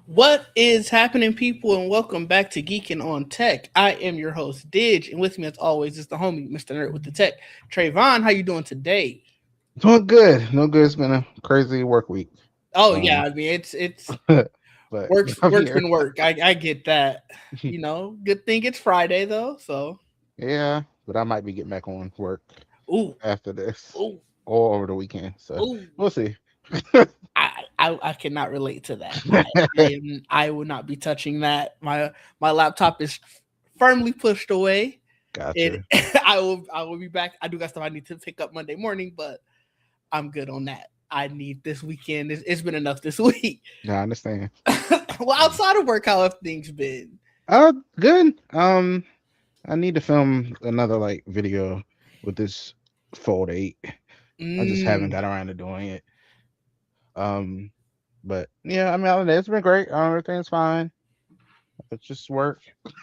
What is happening, people, and welcome back to Geekin on Tech. I am your host, Didge, and with me, as always, is the homie, Mr. Nerd with the Tech. Trayvon, how you doing today? Doing good. No good. It's been a crazy work week. Oh yeah, Um, I mean it's but work's I'm work's here. been work. I get that. Good thing it's Friday though. So Yeah, but I might be getting back on work ooh after this ooh or over the weekend. So ooh. we'll see. I cannot relate to that. I will not be touching that. My laptop is firmly pushed away. It Gotcha. I will be back. I do got stuff I need to pick up Monday morning, but I'm good on that. I need this weekend. It's been enough this week. Yeah, I understand. Well, Um, outside of work, how have things been? good. I need to film another like video with this Fold 8. I just haven't Mm, got around to doing it. Um, but yeah, I mean, other than that, it's been great. Everything's fine. It's just work.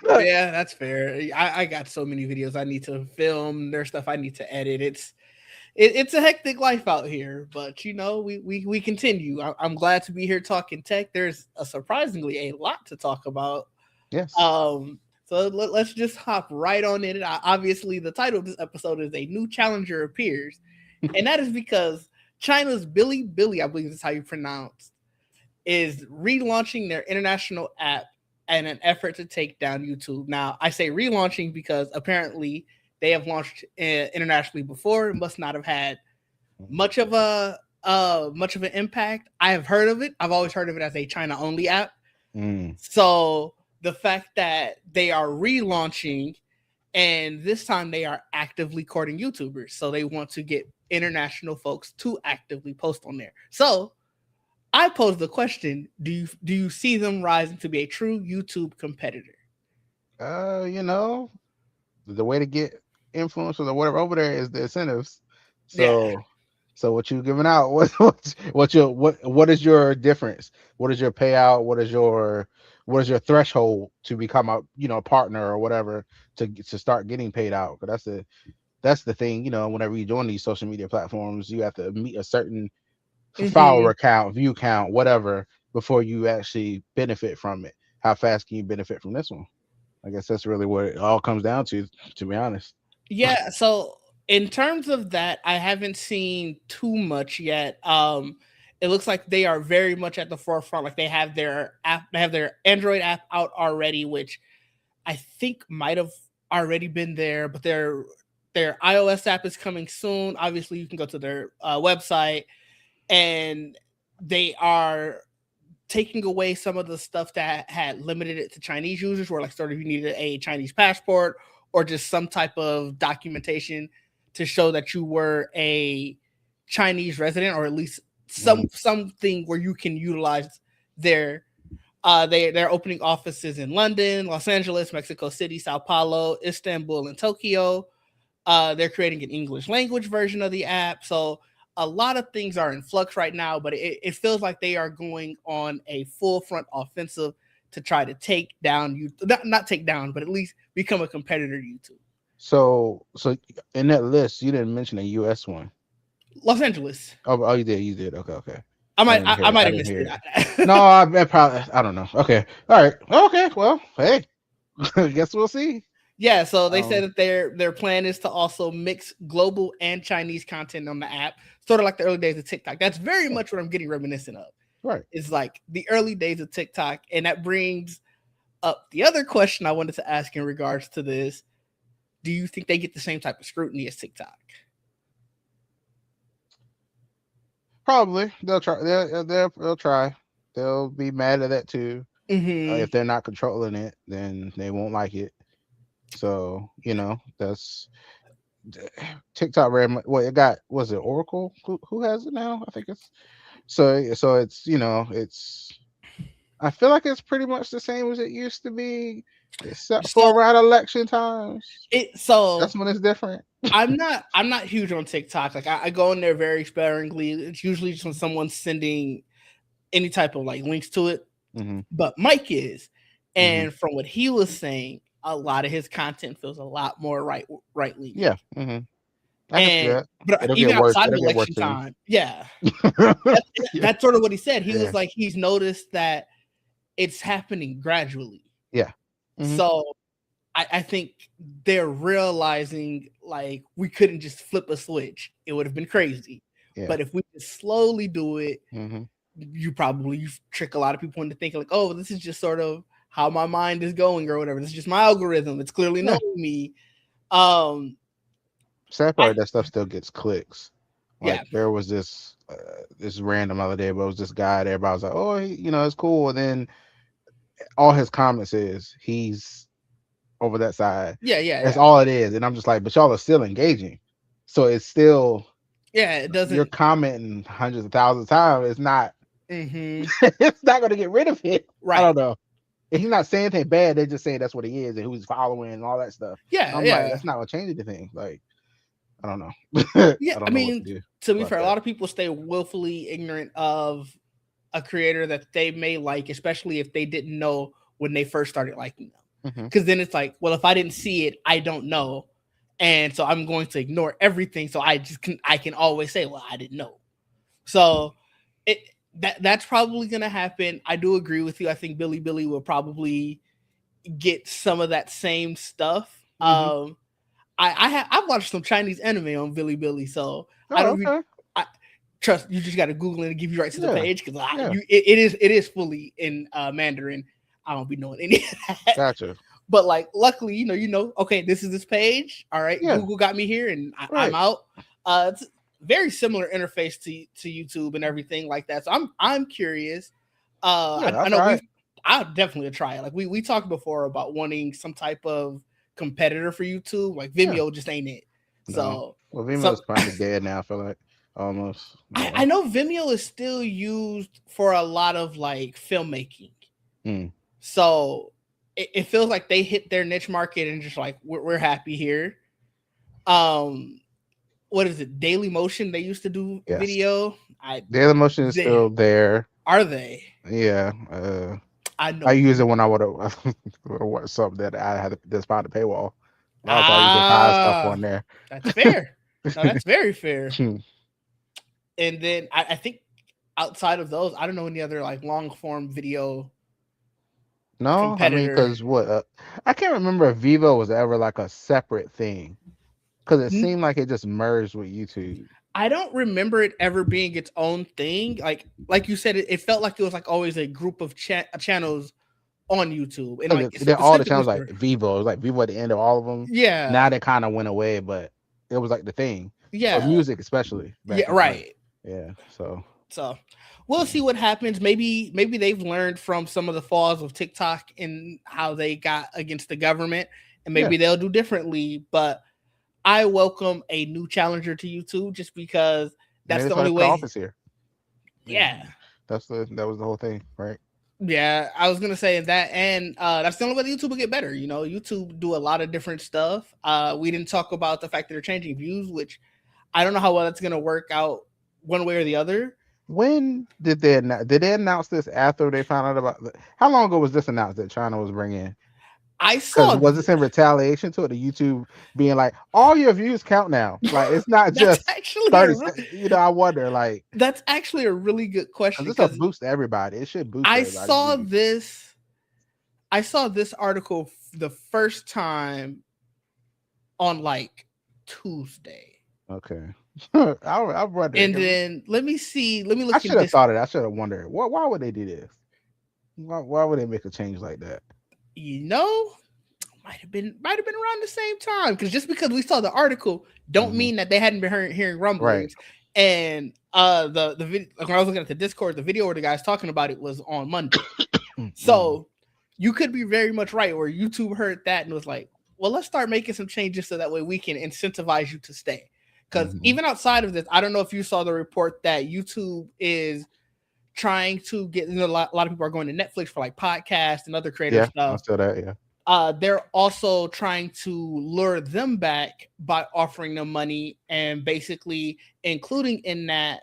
yeah, that's fair. I got so many videos I need to film. There's stuff I need to edit. It's a hectic life out here, but we continue. I'm glad to be here talking tech. There's a surprisingly a lot to talk about. Yes. So let's just hop right on in it. Obviously, the title of this episode is "A New Challenger Appears," and that is because China's Bilibili, I believe is how you pronounce, is relaunching their international app in an effort to take down YouTube. Now, I say relaunching because apparently they have launched internationally before. It must not have had much of a much of an impact. I have heard of it. I've always heard of it as a China only app. Mm. So the fact that they are relaunching and this time they are actively courting YouTubers. So they want to get international folks to actively post on there. So I pose the question: Do you see them rising to be a true YouTube competitor? You know, the way to get influencers or whatever over there is the incentives. Yeah. So, so what you giving out? What is your difference? What is your payout? What is your threshold to become a partner or whatever to start getting paid out? Because that's the thing. Whenever you join these social media platforms, you have to meet a certain Mm-hmm. follower count, view count, whatever, before you actually benefit from it. How fast can you benefit from this one? I guess that's really what it all comes down to be honest. Yeah. So in terms of that, I haven't seen too much yet. It looks like they are very much at the forefront. Like they have their app, they have their Android app out already, which I think might have already been there, but their iOS app is coming soon. Obviously, you can go to their website, and they are taking away some of the stuff that had limited it to Chinese users, where like sort of you needed a Chinese passport or just some type of documentation to show that you were a Chinese resident, or at least Mm. something where you can utilize their they're opening offices in London, Los Angeles, Mexico City, Sao Paulo, Istanbul, and Tokyo. They're creating an English language version of the app. So a lot of things are in flux right now, but it feels like they are going on a full front offensive to try to take down you, not take down, but at least become a competitor to YouTube. So in that list, you didn't mention a US one. Los Angeles. Oh, you did. You did. Okay, okay. I I might didn't I, hear I it. might I have didn't missed hear it. No, it. I probably. I don't know. Okay. All right. Okay. Well, hey. Guess we'll see. Yeah, so they said Um. that their plan is to also mix global and Chinese content on the app, sort of like the early days of TikTok. That's very Yeah, much what I'm getting reminiscent of. right. Is like the early days of TikTok, and that brings up the other question I wanted to ask in regards to this. Do you think they get the same type of scrutiny as TikTok? Probably they'll try. They'll try. They'll be mad at that too. Mm-hmm. If they're not controlling it, then they won't like it. So that's TikTok very much. Well, it got was it Oracle who has it now? I think it's so it's it's I feel like it's pretty much the same as it used to be, except So for around election times. it so That's when it's different. I'm not huge on TikTok. Like I go in there very sparingly. It's usually just when someone's sending any type of like links to it. Hmm. But Mike is, Hmm. and from what he was saying, a lot of his content feels a lot more right leaning. Yeah. Hmm. I can see And that. but It'll even get worse. outside of It'll get worse election soon. time, yeah, Yeah. that's sort of what he said. He Yeah. was like, he's noticed that it's happening gradually. Yeah. Hmm. So I think they're realizing like we couldn't just flip a switch. It would have been crazy. Yeah. But if we just slowly do it, Hmm. you trick a lot of people into thinking like, oh, this is just sort of how my mind is going or whatever. This is just my algorithm. It's clearly Yeah. knowing me. Um, Sad I part, that stuff still gets clicks. Like yeah, there was this random other day, but it was this guy there. Everybody was like, "Oh, it's cool." And then all his comments is he's over that side. yeah, yeah, That's yeah, all it is. And I'm just like, but y'all are still engaging. So it's still yeah. It you're doesn't. commenting hundreds of thousands of times. It's not Mm-hmm. it's not gonna get rid of it. I Right. don't know. And he's not saying anything bad, they're just saying that's what he is and who he's following and all that stuff. Yeah, I'm like, yeah, that's not gonna change anything. Like, I don't know. I yeah. I don't know what to mean, do to be about fair, a that. lot of people stay willfully ignorant of a creator that they may like, especially if they didn't know when they first started liking them. Hmm. Because then it's like, well, if I didn't see it, I don't know, and so I'm going to ignore everything. So I can always say, well, I didn't know. So it that's probably gonna happen. I do agree with you. I think Billy will probably get some of that same stuff. Hmm. I've watched some Chinese anime on Billy, so I Oh, don't even okay. I trust you. Just got to Google it and give you right to the Yeah. page because Yeah. it is fully in Mandarin. I don't be knowing any of that, Gotcha. but like luckily, okay, this is this page. All right, Yeah. Google got me here, and I'm Right. out. It's very similar interface to YouTube and everything like that. So I'm curious. Yeah. I I know try it. I'll definitely try it. Like we talked before about wanting some type of competitor for YouTube. Like Yeah. Vimeo just ain't it. No. So Well, so Vima's kind of dead now. I feel like almost. I know Vimeo is still used for a lot of like filmmaking. Mm. So it feels like they hit their niche market and just like we're happy here. Um, what is it? Daily Motion. They used to do Yes. video. I Daily Motion is they still there. are they? Yeah. I I know. use it when I would have what something that I had that's behind the paywall. A lot of times I usually hide stuff Ah, on there. that's fair. No, that's very fair. And then I think outside of those, I don't know any other like long form video No, I mean, competitor. because what I can't remember if Vivo was ever like a separate thing because it seemed like it just merged with YouTube. I don't remember it ever being its own thing. Like you said, it felt like it was like always a group of channels on YouTube, and like Then all the specifically channels like for Vivo, it was like Vivo at the end of all of them. yeah, Now they kind of went away, but it was like the thing for yeah, music, especially back yeah, in like right. yeah. So So we'll yeah, see what happens. Maybe they've learned from some of the falls of TikTok and how they got against the government, and yeah. maybe they'll do differently. But I welcome a new challenger to YouTube just because Maybe that's the that's why they only put way. Office here. Yeah, Yeah. that was the whole thing, right? Yeah, I was gonna say that, and that's the only way YouTube will get better. YouTube do a lot of different stuff. We didn't talk about the fact that they're changing views, which I don't know how well that's gonna work out one way or the other. When did they announce this after they found out about how long ago was this announced that China was bringing? I Because saw was this in retaliation to it? The YouTube being like, all your views count now. Like it's not that's just actually 30. I wonder like, that's actually a really good because question it's a because boost to everybody. It should boost I everybody's saw views. this I saw this article the first time on like Tuesday. Okay. I wonder And because then let me I look in should have this. thought it. I should have wondered why would they do this? Why would they make a change like that? You know, might have been around the same time because just because we saw the article don't Hmm. mean that they hadn't been hearing Right. rumblings. And the video, like when I was looking at the Discord, the video where the guys talking about it was on Monday. Hmm. So you could be very much right where YouTube heard that and was like, well, let's start making some changes so that way we can incentivize you to stay. Because Hmm. even outside of this, I don't know if you saw the report that YouTube is trying to get, a lot of people are going to Netflix for like podcasts and other creative Yeah, I stuff. saw that. Yeah. They're also trying to lure them back by offering them money and basically including in that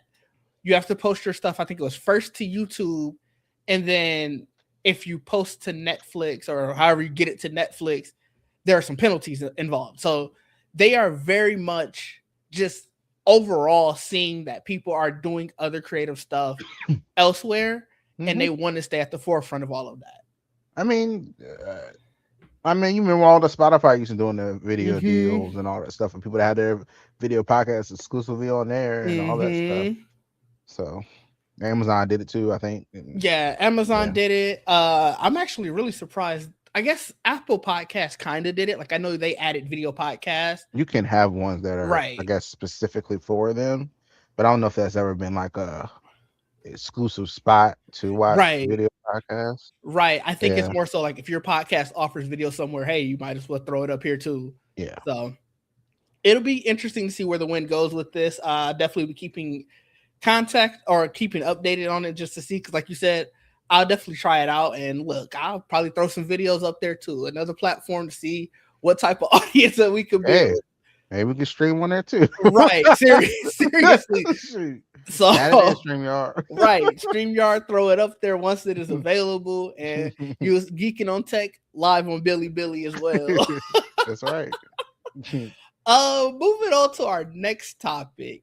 you have to post your stuff. I think it was first to YouTube, and then if you post to Netflix or however you get it to Netflix, there are some penalties involved. So they are very much just overall seeing that people are doing other creative stuff elsewhere and Hmm. they want to stay at the forefront of all of that. I mean, you remember all the Spotify used to doing the video Mm-hmm. deals and all that stuff, and people that had their video podcasts exclusively on there and all that stuff. Mm-hmm. So Amazon did it too, I think. And Yeah, Amazon yeah, did it. I'm actually really surprised. I guess Apple Podcasts kind of did it. Like I know they added video podcast. you can have ones that are, I Right. guess, specifically for them, but I don't know if that's ever been like a exclusive spot to watch Right. video podcasts. Right. I think it's Yeah, more so like if your podcast offers video somewhere, hey, you might as well throw it up here too. yeah. So it'll be interesting to see where the wind goes with this. Definitely be keeping contact or keeping updated on it just to see. Because, like you said, I'll definitely try it out. And look, I'll probably throw some videos up there too. Another platform to see what type of audience that we could build. Hey, maybe we can stream one there too. Right. Seriously. Shoot. Add it in So, StreamYard. right. StreamYard, throw it up there once it is available. And use Geekin on Tech live on Billy as well. That's right. Moving on to our next topic.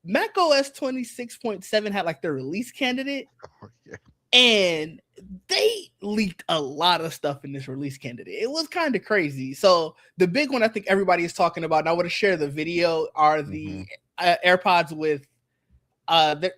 Mac OS 26.7 had like their release candidate, Oh, yeah. and they leaked a lot of stuff in this release candidate. It was kind of crazy. So the big one I think everybody is talking about, and I want to share the video, are the AirPods with the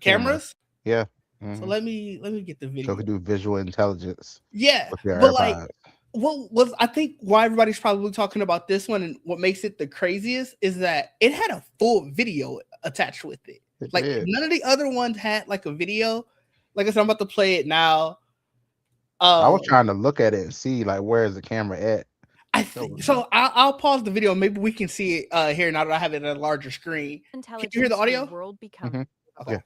cameras. Yeah. So let me get the So video. we could do visual intelligence Yeah, with your but like, AirPods. what was I think why everybody's probably talking about this one, and what makes it the craziest is that it had a full video attached with it. It Like did. none of the other ones had like a video. Like I said, I'm about to play it now. I was trying to look at it and see like where is the camera at. So I'll pause the video. Maybe we can see it here now that I have it at a larger screen. Can you hear the audio? World become. Mhm. Okay. Yeah.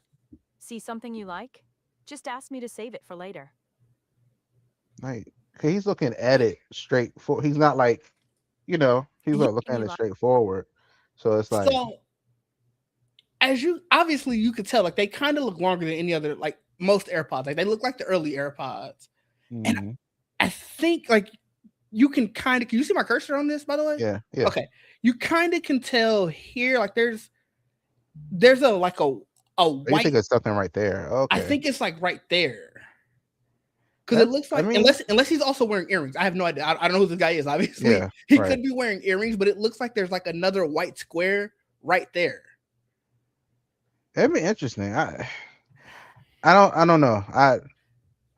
See something you like? Just ask me to save it for later. Like he's looking at it straight for. He's not like, he's not looking at it straight forward. So it's like, So as you obviously you could tell, like they kind of look longer than any other, like most AirPods. Like they look like the early AirPods. And I think like you can kind of, can you see my cursor on this, by the way? yeah. Okay. You kind of can tell here, like there's a like a You white. think it's something right there? Okay. I think it's like right there. Because it looks like, unless he's also wearing earrings. I have no idea. I don't know who this guy is, obviously. Yeah, he right. could be wearing earrings, but it looks like there's like another white square right there. That'd be interesting. I don't know. I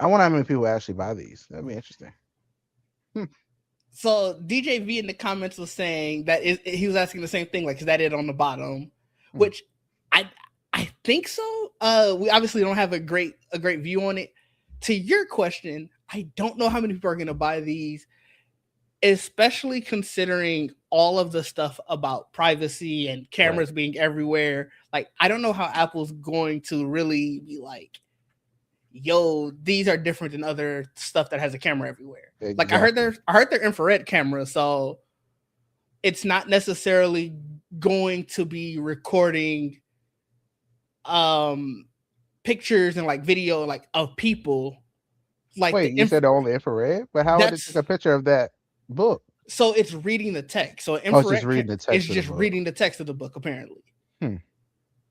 wonder how many people actually buy these. That'd be interesting. So DJ V in the comments was saying that he was asking the same thing, like, is that it on the bottom? Which I think so. We obviously don't have a great view on it. To your question, I don't know how many people are going to buy these, especially considering all of the stuff about privacy and cameras being everywhere. Like, I don't know how Apple's going to really be like, yo, these are different than other stuff that has a camera everywhere. Exactly. Like I heard their infrared camera, so it's not necessarily going to be recording pictures and like video like of people. Like wait, you said only infrared, but how would it take a picture of that book? So it's reading the text. So infrared it's just reading the text. It's just reading the text of the book, apparently.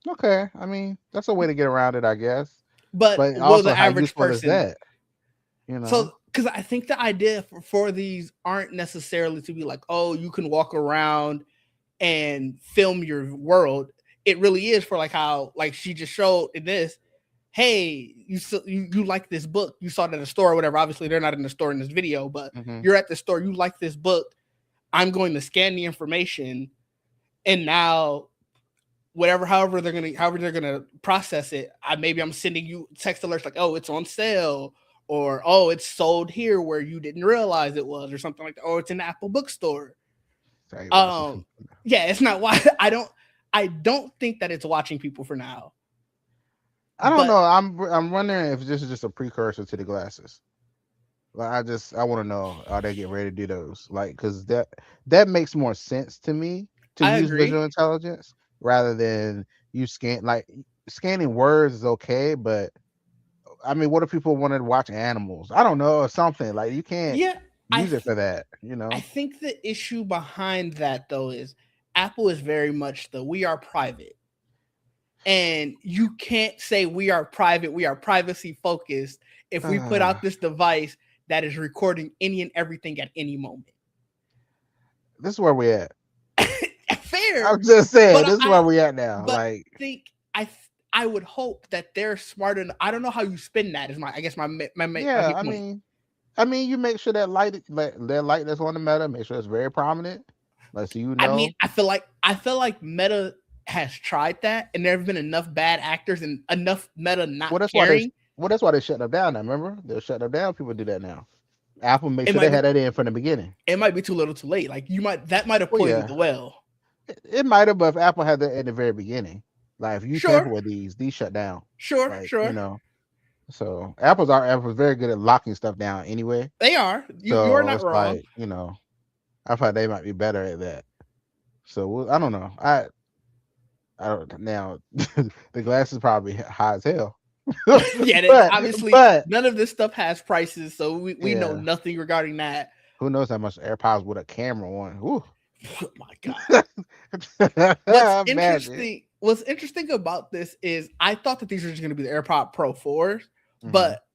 Okay, I mean that's a way to get around it, I guess. But also, the how average useful is person, that? So because I think the idea for these aren't necessarily to be like, oh, you can walk around and film your world. It really is for like how, like she just showed in this, hey, you like this book, you saw it in the store or whatever. Obviously they're not in the store in this video, but you're at the store, you like this book, I'm going to scan the information, and now however they're gonna process it, I'm sending you text alerts like, oh, it's on sale, or oh, it's sold here where you didn't realize it was, or something like that, or it's in the Apple bookstore. Yeah, it's not why I don't think that it's watching people for now. I don't know. I'm wondering if this is just a precursor to the glasses. Like I want to know, are they getting ready to do those? Like, because that makes more sense to me to use visual intelligence rather than you scanning words is okay, but I mean, what if people wanted to watch animals? I don't know, or something like you can't use it for that. I think the issue behind that though is Apple is very much we are private. And you can't say we are private, we are privacy focused if we put out this device that is recording any and everything at any moment. This is where we at. Fair, I'm just saying, but this is where we at now. but Like, I think I would hope that they're smart enough. I don't know how you spin that. Is my I guess my yeah, main point. I mean, you make sure that that light that's on the Meta, make sure it's very prominent. Like, so you I mean, know. I feel like Meta has tried that, and there have been enough bad actors and enough Meta not Well, that's why they. caring. Well, that's why they shut them down. Now, remember, they'll shut them down. People do that now. Apple make It sure they might be had that in from the beginning. it might be too little, too late. Like that might have Well, poisoned yeah, the well. it might have, but if Apple had that in the very beginning, like if you tamper Sure, with these shut down. sure, Like, sure. so Apple's very good at locking stuff down anyway. They are. You are So not it's wrong. like, I thought they might be better at that. So I don't know. I don't now. The glass is probably high as hell. Yeah, but obviously but none of this stuff has prices, so we know yeah, nothing regarding that. who knows how much AirPods with a camera on? Ooh. Oh my god. Imagine. What's interesting about this is I thought that these were just going to be the AirPod Pro 4s, Mhm, but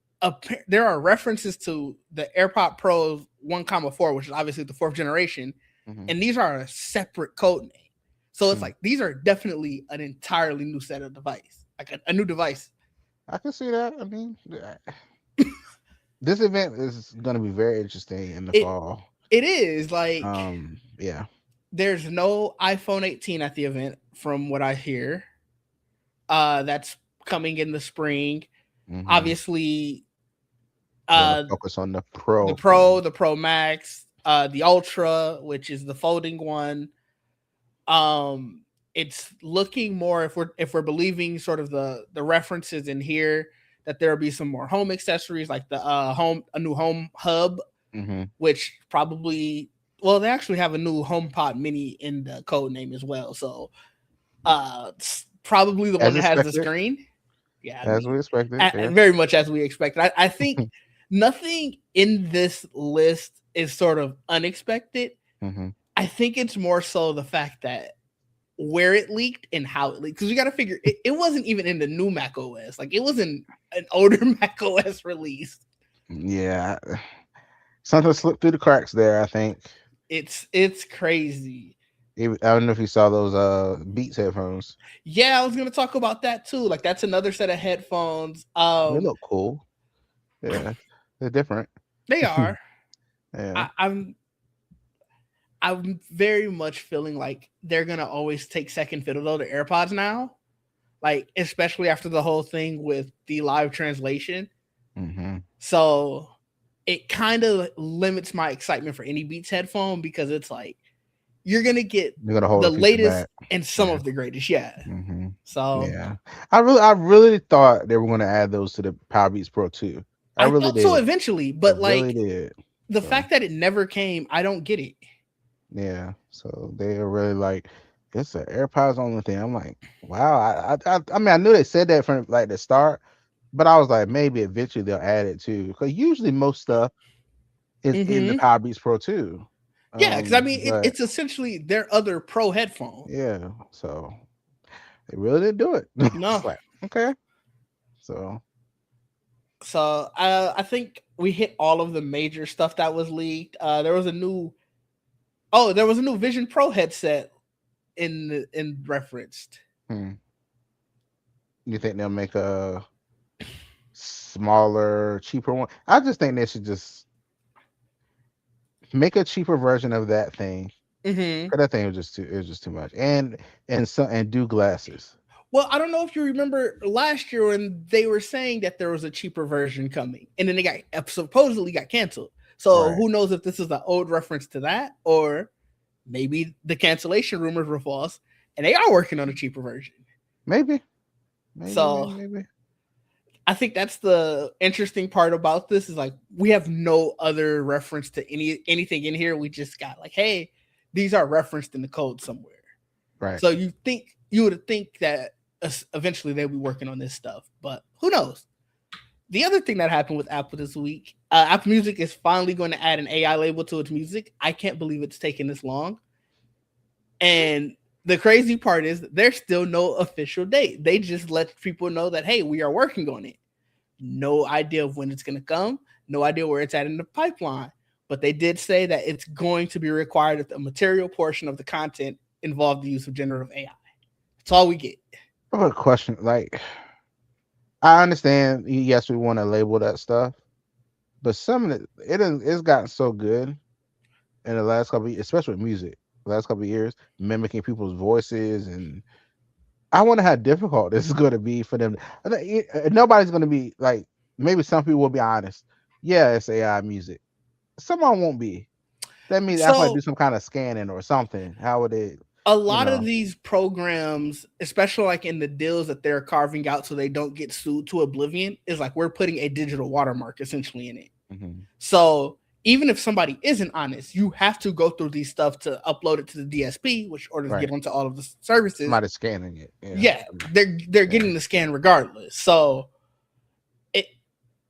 there are references to the AirPod Pro 1,4, which is obviously the fourth generation, mhm, and these are a separate code name. So it's mhm. like these are definitely an entirely new set of device, like a new device. I can see that. I mean, this event is going to be very interesting in the It fall. it is like Yeah. there's no iPhone 18 at the event from what I hear. That's coming in the spring. Mm-hmm. Obviously, Gonna uh focus on the Pro Pro, phone. the Pro Max, the Ultra, which is the folding one. It's looking more, if we're believing sort of the references in here, that there'll be some more home accessories like the a new home hub, Mm-hmm. which probably, well, they actually have a new HomePod Mini in the code name as well. So it's probably the one As that has the expected. screen. Yeah, I As mean, we expected. Yeah. very much as we expected. I think nothing in this list is sort of unexpected. Mm-hmm. I think it's more so the fact that where it leaked and how it leaked. Because you got to figure it wasn't even in the new Mac OS. Like it was in an older Mac OS release. Yeah. Something slipped through the cracks there, I think. It's crazy. I don't know if you saw those Beats headphones. Yeah, I was gonna talk about that too. Like that's another set of headphones. They look cool. Yeah. They're different. They are. Yeah. I'm very much feeling like they're gonna always take second fiddle though to AirPods now. Like especially after the whole thing with the live translation. Mm-hmm. So it kind of limits my excitement for any Beats headphone because it's like you're gonna get They're gonna hold the a feature latest back. and some Yeah. of the greatest. Yeah. Mm-hmm. So Yeah. I really thought they were gonna add those to the Power Beats Pro 2. I I really thought so did. eventually, I but really like did. the So fact that it never came, I don't get it. yeah. So they are really like it's an AirPods only thing. I'm like, wow. I mean I knew they said that from like the start, but I was like maybe eventually they'll add it too. Because usually most stuff is in the Mm-hmm. Power Beats Pro 2. Yeah, because I mean But it's essentially their other pro headphone. yeah, so they really didn't do it. It's No. like, okay. So So I think we hit all of the major stuff that was leaked. There was a new Vision Pro headset in referenced. hmm, you think they'll make a smaller, cheaper one? I just think they should just make a cheaper version of that thing. Mm-hmm. 'Cause that thing was just too much. And do glasses. Well, I don't know if you remember last year when they were saying that there was a cheaper version coming, and then they got supposedly got canceled. So Right. who knows if this is an old reference to that, or maybe the cancellation rumors were false, and they are working on a cheaper version. Maybe. So Maybe. I think that's the interesting part about this is like we have no other reference to anything in here. We just got like, hey, these are referenced in the code somewhere. Right. So you would think that eventually they'll be working on this stuff, but who knows? The other thing that happened with Apple this week, Apple Music is finally going to add an AI label to its music. I can't believe it's taken this long. And The crazy part is there's still no official date. They just let people know that, hey, we are working on it. No idea of when it's going to come. No idea where it's at in the pipeline. But they did say that it's going to be required that the material portion of the content involve the use of generative AI. That's all we get. I have a question. Like, I understand. Yes, we want to label that stuff, but some of it's gotten so good in the last couple, especially with music, the last couple of years, mimicking people's voices, and I wonder how difficult this is going to be for them. Nobody's going to be like, maybe some people will be honest. Yeah, it's AI music. Someone won't be. That means I have to do So some kind of scanning or something. How would it, a you lot of know? these programs, especially like in the deals that they're carving out so they don't get sued to oblivion, is like we're putting a digital watermark essentially in it. Mhm. So even if somebody isn't honest, you have to go through these stuff to upload it to the DSP, which orders Right. get onto all of the services. Somebody's scanning it. Yeah. Yeah, they're Yeah. getting the scan regardless. So it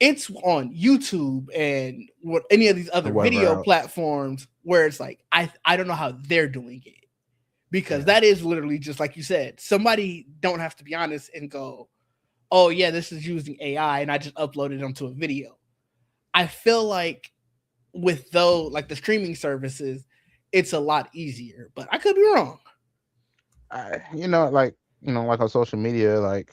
it's on YouTube and what any of these Or other whatever video else. platforms where it's like I don't know how they're doing it, because Yeah. that is literally just like you said. Somebody don't have to be honest and go, "Oh yeah, this is using AI," and I just uploaded it onto a video. I feel like with though like the streaming services, it's a lot easier, but I could be wrong. Like on social media, like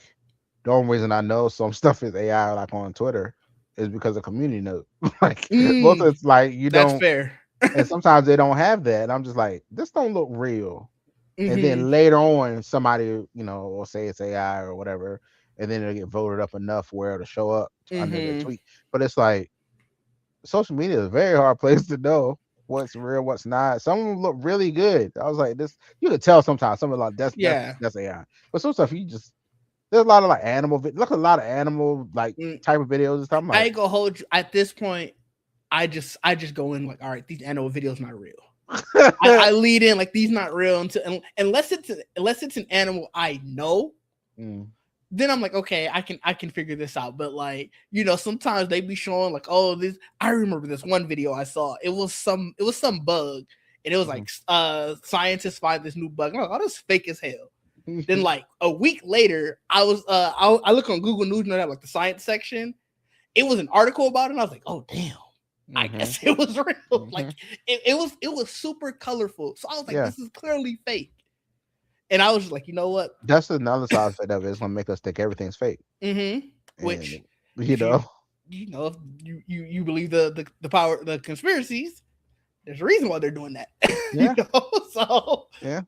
the only reason I know some stuff is AI, like on Twitter, is because of community note. Like most Mm, of it's like you that's don't, fair. and sometimes they don't have that. And I'm just like, this don't look real. And Hmm. then later on, somebody will say it's AI or whatever, and then it'll get voted up enough where it'll show up under their Hmm. tweet. But it's like social media is a very hard place to know what's real, what's not. Some of them look really good. I was like, this you could tell sometimes. Some of like Yeah. that's AI. But some stuff you just there's a lot of like look a lot of animal like Mm, type of videos and stuff. I'm I like, ain't gonna hold you at this point. I just go in like, all right, these animal videos not real. I lead in like these not real until unless it's an animal I know, mm, then I'm like, okay, I can figure this out. But like, sometimes they be showing like, oh, this. I remember this one video I saw. It was some bug, and it was like, mhm. scientists find this new bug. I'm like, oh, this is fake as hell. Then like a week later, I look on Google News and they have like the science section. It was an article about it. And I was like, oh damn. I Mhm, guess it was real. Like mhm. it was super colorful. So I was like, Yeah, this is clearly fake. And I was just like, you know what? that's another side effect of it. It's gonna make us think everything's fake, Mm-hmm. and Which, you if you know, if you believe the power, the conspiracies, there's a reason why they're doing that. yeah, So yeah.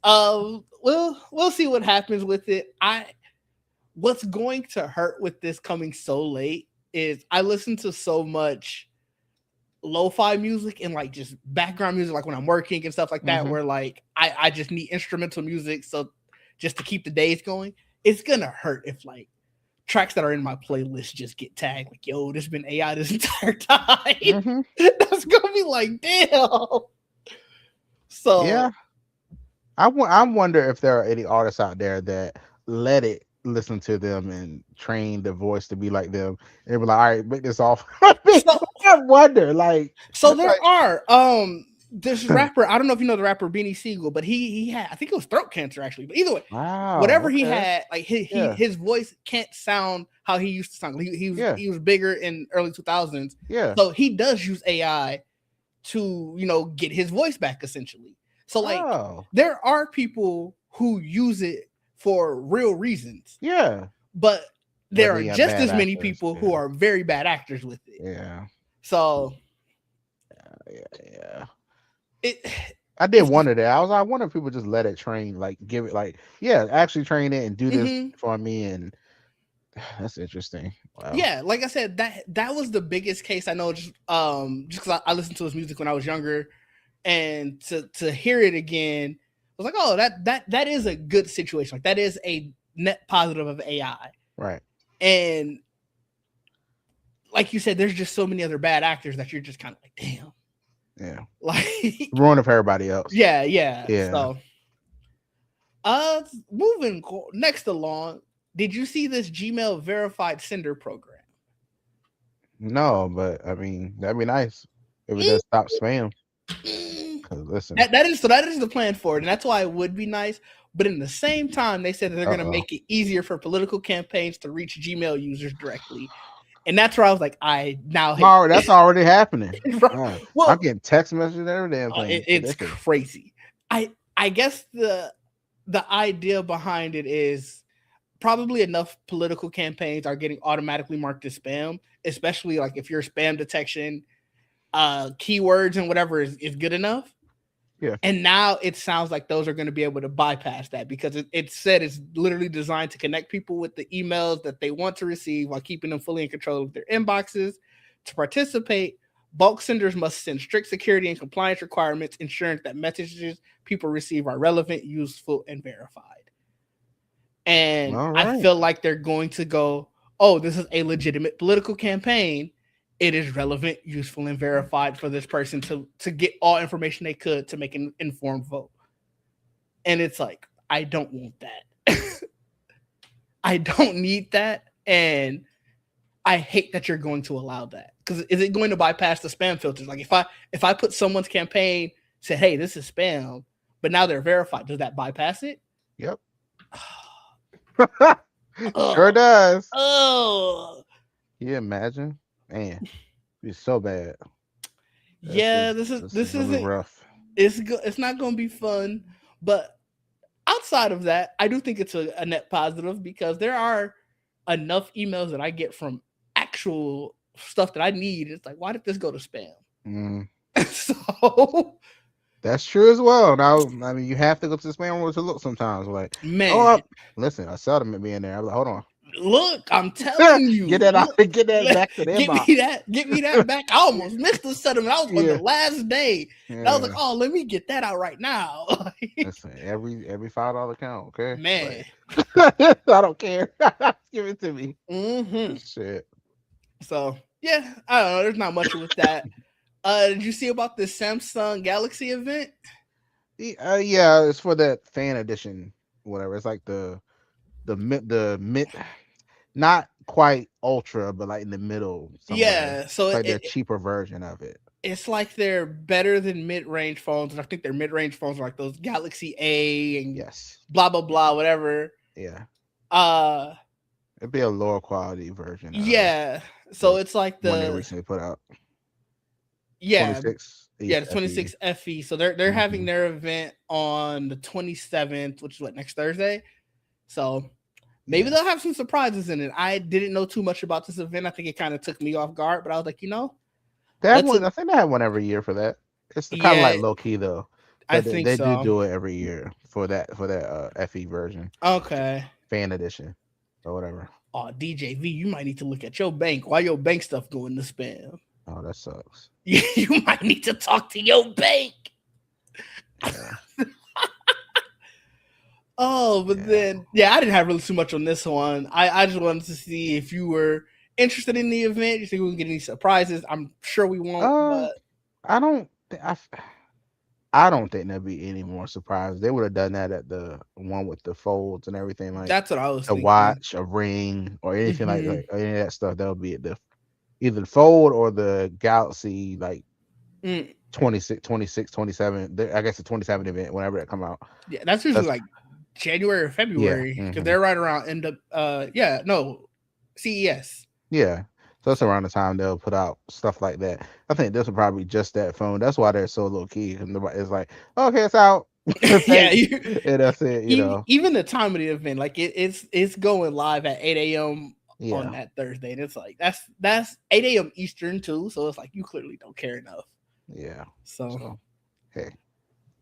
we'll see what happens with it. What's going to hurt with this coming so late is I listen to so much lo-fi music and like just background music, like when I'm working and stuff like that, Hmm. where like I just need instrumental music so just to keep the days going. It's gonna hurt if like tracks that are in my playlist just get tagged like, yo, this has been AI this entire time. Hmm. That's gonna be like, damn. Yeah, So I wonder if there are any artists out there that let it listen to them and train the voice to be like them. And they were like, all right, make this off. I mean, so I wonder, so there like, are this rapper, I don't know if you know the rapper Beanie Siegel, but he had, I think it was throat cancer actually. But either way, wow, whatever he okay, had, like yeah, his voice can't sound how he used to sound. He was yeah, he was bigger in early 2000s. yeah. So he does use AI to, get his voice back essentially. So like Oh, there are people who use it for real reasons, yeah. but But there then are you have just bad as many actors. people who Yeah, are very bad actors with it. yeah, So yeah, yeah. it I did it's wonder that. I wonder if people just let it train, like give it, like, yeah, actually train it and do this mhm. for me. And that's interesting. Wow. Yeah, like I said, that was the biggest case I know. Just because I listened to his music when I was younger, and to hear it again, I was like, oh, that is a good situation. Like that is a net positive of AI. Right. And like you said, there's just so many other bad actors that you're just kind of like, damn, Yeah. like Ruin it for everybody else. yeah, yeah. Yeah. So moving next along, did you see this Gmail verified sender program? No, but I mean that'd be nice if it does stop spam. 'Cause listen, That is the plan for it, and that's why it would be nice. But in the same time, they said that they're going to uh-oh. make it easier for political campaigns to reach Gmail users directly, and that's where I was like, I now hate That's already happening. this. I'm Well, getting text messages and every damn thing. It's it's ridiculous. crazy. I guess the idea behind it is probably enough political campaigns are getting automatically marked as spam, especially like if your spam detection keywords and whatever is good enough. Yeah. And now it sounds like those are going to be able to bypass that because it said it's literally designed to connect people with the emails that they want to receive while keeping them fully in control of their inboxes. To participate, bulk senders must send strict security and compliance requirements, ensuring that messages people receive are relevant, useful, and verified. And All I right. feel like they're going to go, oh, this is a legitimate political campaign. It is relevant, useful, and verified for this person to get all information they could to make an informed vote. And it's like, I don't want that. I don't need that. And I hate that you're going to allow that. Because is it going to bypass the spam filters? Like if I put someone's campaign, said, hey, this is spam, but now they're verified, does that bypass it? Yep. Sure Oh, does. oh. Can you imagine? Man, it's so bad. Yeah, This is this gonna be isn't rough. it's not going to be fun, but outside of that, I do think it's a net positive because there are enough emails that I get from actual stuff that I need. It's like, why did this go to spam? Mm, So, that's true as well. Now, I mean, you have to go to the spam room to look sometimes. Like, oh, man, listen, I seldom be in there. I'm like, hold on, look, I'm telling get you, that out, look, get that back to the inbox. get me that back. I almost missed the settlement. I was on the Yeah, last day, and I was like, yeah. oh, let me get that out right now. Listen, every $5 count, okay? Man, Like, I don't care. Give it to me. hmm Shit. so yeah, I don't know. There's not much with that. Did you see about the Samsung Galaxy event? Yeah, it's for that fan edition, whatever. It's like the mid, not quite ultra, but like in the middle somewhere. Yeah, so It's like their cheaper version of it. it's like they're better than mid-range phones, and I think their mid-range phones are like those Galaxy A and Yes. blah blah blah whatever. Yeah. Uh, It'd be a lower quality version of yeah. So the it's like one they recently put out. yeah 26 the FE. 26 FE. So they're having Hmm. their event on the 27th, which is what, next Thursday. So maybe Yeah. they'll have some surprises in it. I didn't know too much about this event. I think it kind of took me off guard, but I was like, They have let's one. I think they have one every year for that. It's kind of yeah, like low key though, I but think they do so. do it every year for that FE version, Okay. fan edition, or whatever. Oh, DJV, you might need to look at your bank. Why your bank stuff going to spam? Oh, that sucks. You might need to talk to your bank. Yeah. Oh, but Yeah. then yeah, I didn't have really too much on this one. I just wanted to see if you were interested in the event. You think we can get any surprises? I'm sure we won't, Uh, but I don't. I don't think there'd be any more surprise. They would have done that at the one with the folds and everything, like that's what I was a thinking. watch, a ring, or anything Hmm. like any of that stuff. That would be at the either the fold or the Galaxy, like Mm, 26, 26, 27. I guess the 27 event, whenever that come out. yeah, that's usually That's like January or yeah. February because Hmm. they're right around end of yeah, no, CES. Yeah. So that's around the time they'll put out stuff like that. I think this will probably be just that phone. That's why they're so low key. And it's like, okay, it's out. Yeah, Thanks. And that's it, you know. even the time of the event, like it's going live at 8 a.m. on Yeah. that Thursday, and it's like that's 8 a.m. Eastern too. So it's like you clearly don't care enough. Yeah. So So hey.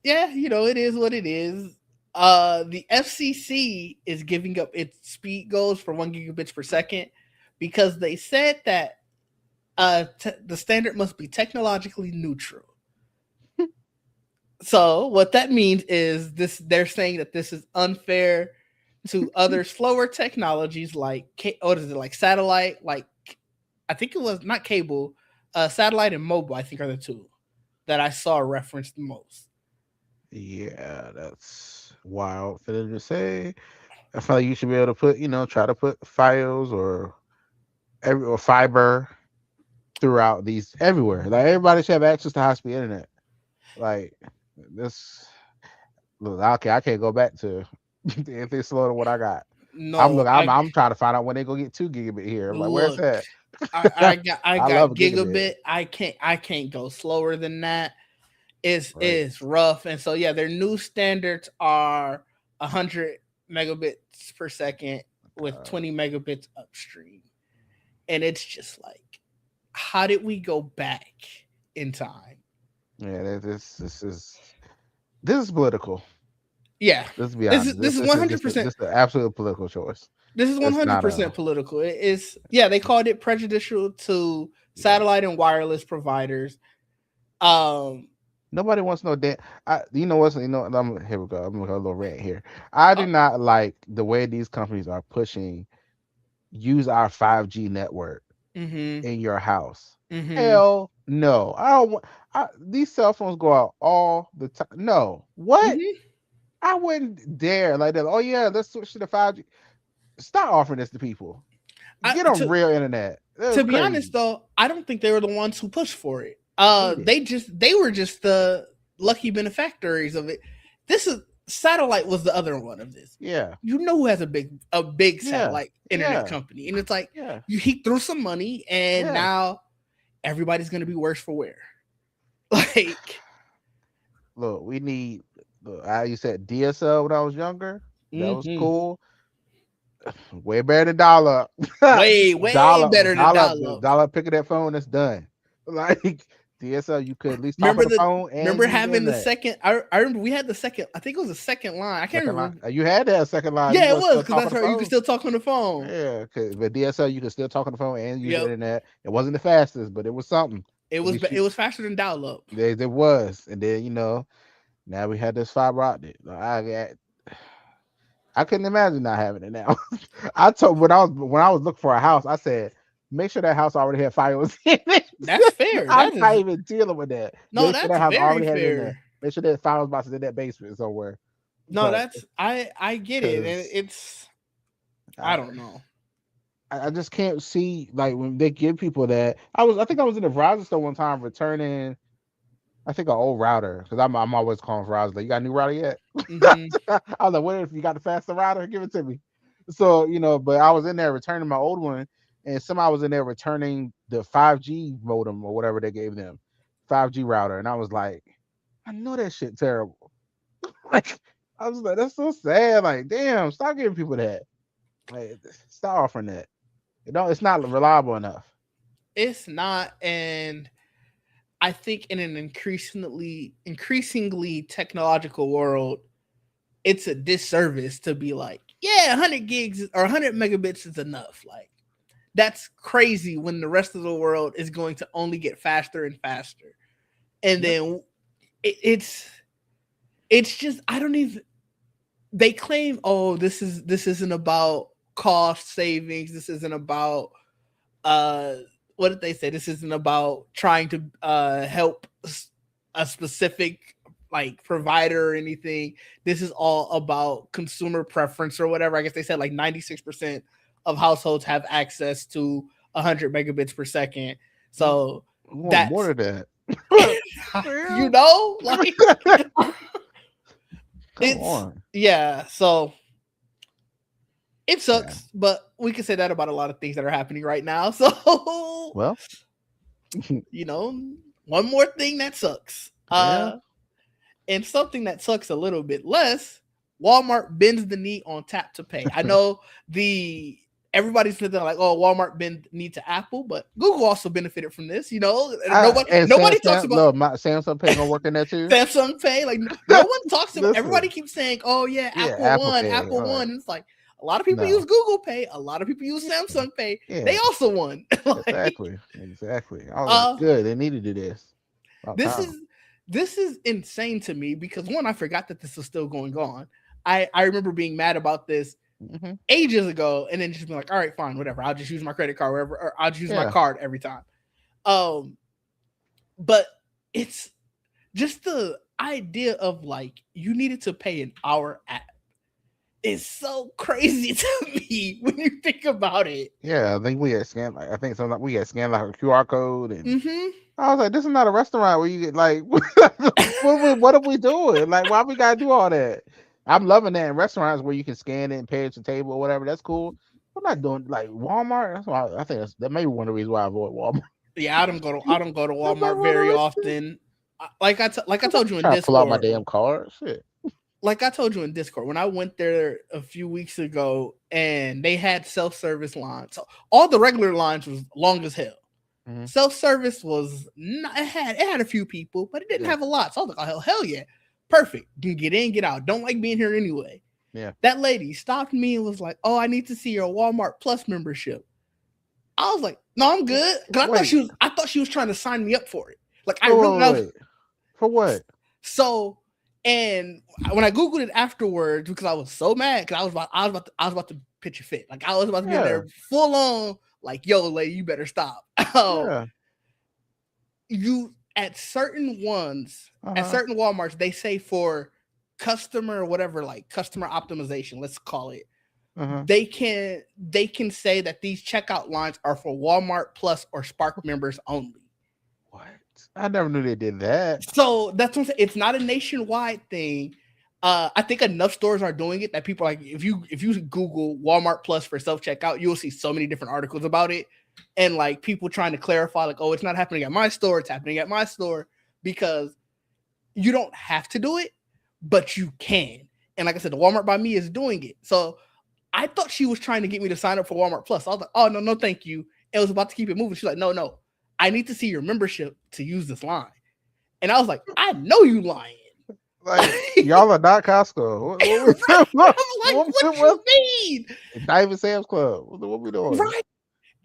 yeah, it is what it is. The FCC is giving up its speed goals for 1 gigabits per second because they said that the standard must be technologically neutral. So what that means is this: they're saying that this is unfair to other slower technologies like what is it, like satellite, like I think it was not cable, satellite and mobile. I think are the two that I saw referenced the most. Yeah, that's wild for them to say. I feel like you should be able to put, try to put files or fiber throughout these everywhere. Like everybody should have access to high speed internet. Like this look, okay, I can't go back to if it's slower than what I got. I'm No, look, I'm trying to find out when they go get 2 gigabit here. I'm like, where's look, that? I I got love a gigabit. gigabit. I can't go slower than that. Right. It's rough. And so yeah, their new standards are 100 megabits per second with Uh, 20 megabits upstream. And it's just like, how did we go back in time? yeah, this is political. Yeah. Let's be This is honest. this is 100%. This is an absolute political choice. This is It's not 100% a political. It is, yeah, they called it prejudicial to yeah. satellite and wireless providers. Um Nobody wants no damn. You know what's you know. Here we go. I'm gonna go a little rant here. I do uh, not like the way these companies are pushing use our 5G network mhm. in your house. Mhm. Hell no. I don't want. These cell phones go out all the time. No. What? Mhm. I wouldn't dare like that. Oh yeah, let's switch to the 5G. Stop offering this to people. I, Get on to real internet. That was to be honest crazy. though, I don't think they were the ones who pushed for it. He did. They were just the lucky benefactors of it. This is satellite was the other one of this. Yeah. You know who has a big Yeah. satellite internet Yeah. company, and it's like Yeah. he threw some money, and Yeah. now everybody's gonna be worse for wear. Like, Look, we need. Look, I used to DSL when I was younger. That was mhm. cool. Way better than dollar. Way better than dial up. Dollar picking that phone. That's done. Like DSL, you could at least talk on Remember the the phone and remember use the having the internet. second. I remember we had the second. I think it was the second line. I can't Second line. remember. You had that second line. You Yeah, it was was still because talk on that's the right. You can phone. still talk on the phone. Yeah, but DSL you could still talk on the phone and use the Yep. internet. It wasn't the fastest, but it was something. At least It you was faster than dial up. there was. And then now we had this fiber optic. I couldn't imagine not having it now. I told when I was looking for a house, I said, make sure that house already had Fios in it. That's fair. I'm That not is even dealing with that. no, Make sure that that's house very already had it in there. fair. Make sure that Fios box is in that basement somewhere. No, But that's I get it, and because it's I I, don't know. I just can't see like when they give people that. I think I was in the Verizon store one time returning I think an old router because I'm always calling Verizon. Like, you got a new router yet? Hmm. I was like, what if you got the faster router? Give it to me. So, but I was in there returning my old one, and somebody was in there returning the 5G modem or whatever they gave them, 5G router, and I was like, I know that shit terrible. Like, I was like, that's so sad. Like, damn, stop giving people that. Like, stop offering that. It's not reliable enough. It's not, and I think in an increasingly technological world, it's a disservice to be like, yeah, 100 gigs or 100 megabits is enough. Like, that's crazy when the rest of the world is going to only get faster and faster. And Yep. then it's just I don't even they claim, oh, this isn't about cost savings, this isn't about uh what did they say? This isn't about trying to help a specific like provider or anything. This is all about consumer preference or whatever. I guess they said like 96% of households have access to 100 megabits per second. So We want more that's of that. What the hell? like Come it's on. yeah. So it Yeah. sucks, but we can say that about a lot of things that are happening right now. So Well, you know, one more thing that sucks. yeah. And something that sucks a little bit less, Walmart bends the knee on tap to pay. I know the everybody's thinking like, oh, Walmart bend knee to Apple, but Google also benefited from this. And Nobody talks about look, my Samsung Pay gonna work in there too. Samsung Pay. Like no one talks about. Everybody Listen, keeps saying, oh yeah, yeah, Apple Pay. Apple All right. won. And it's like a lot of people use No. Google Pay. A lot of people use Yeah, Samsung Pay. They yeah, also won. Like, exactly. Exactly. I was like, uh, good, they need to do this. About this time. is this is insane to me because one, I forgot that this was still going on. I remember being mad about this Hmm. ages ago, and then just being like, all right, fine, whatever. I'll just use my credit card wherever, or I'll just use my Yeah. card every time. Um, but it's just the idea of like you needed to pay an hour app, is so crazy to me when you think about it. Yeah, I think we had scanned. Like, I think something we had scanned like a QR code, and Mm-hmm. I was like, "This is not a restaurant where you get like, what are we doing? Like, why we gotta do all that?" I'm loving that in restaurants where you can scan it and pay at your table or whatever. That's cool. I'm not doing like Walmart. That's why I think that may be one of the reasons why I avoid Walmart. Yeah, I don't go to I'm like, Walmart what very are we often. Like I I'm not told you in trying to pull out my Discord, damn card. Shit. when I went there a few weeks ago and they had self service lines. So all the regular lines was long as hell. Hmm. Self service was not, it had a few people, but it didn't Yeah, have a lot. So I was like, oh hell yeah, perfect. You can get in, get out. Don't like being here anyway. yeah. That lady stopped me and was like, "Oh, I need to see your Walmart Plus membership." I was like, "No, I'm good," because Wait, I thought she was trying to sign me up for it. Like I wait, really, wait, I was, wait. For what? so. And when I googled it afterwards, because I was so mad, because I was about to pitch a fit. Like I was about to be in Yeah, there full on, like, "Yo, lady, you better stop." Oh, yeah. you Uh at huh. certain Walmarts, they say for customer whatever, like customer optimization, let's call it, Uh huh. they can say that these checkout lines are for Walmart Plus or Spark members only. What? I never knew they did that. So that's what I'm saying. It's not a nationwide thing. I think enough stores are doing it that people are like, if you Google Walmart Plus for self checkout, you'll see so many different articles about it, and like people trying to clarify like, oh, it's not happening at my store, it's happening at my store, because you don't have to do it, but you can. And like I said, the Walmart by me is doing it. So I thought she was trying to get me to sign up for Walmart Plus. I was like, oh no, no, thank you. And was about to keep it moving. She's like, no, no, I need to see your membership to use this line. And I was like, I know you lying. Like Right? y'all are not Costco. What we I'm like, what, what what, you mean? not even Sam's Club. What we doing? Right.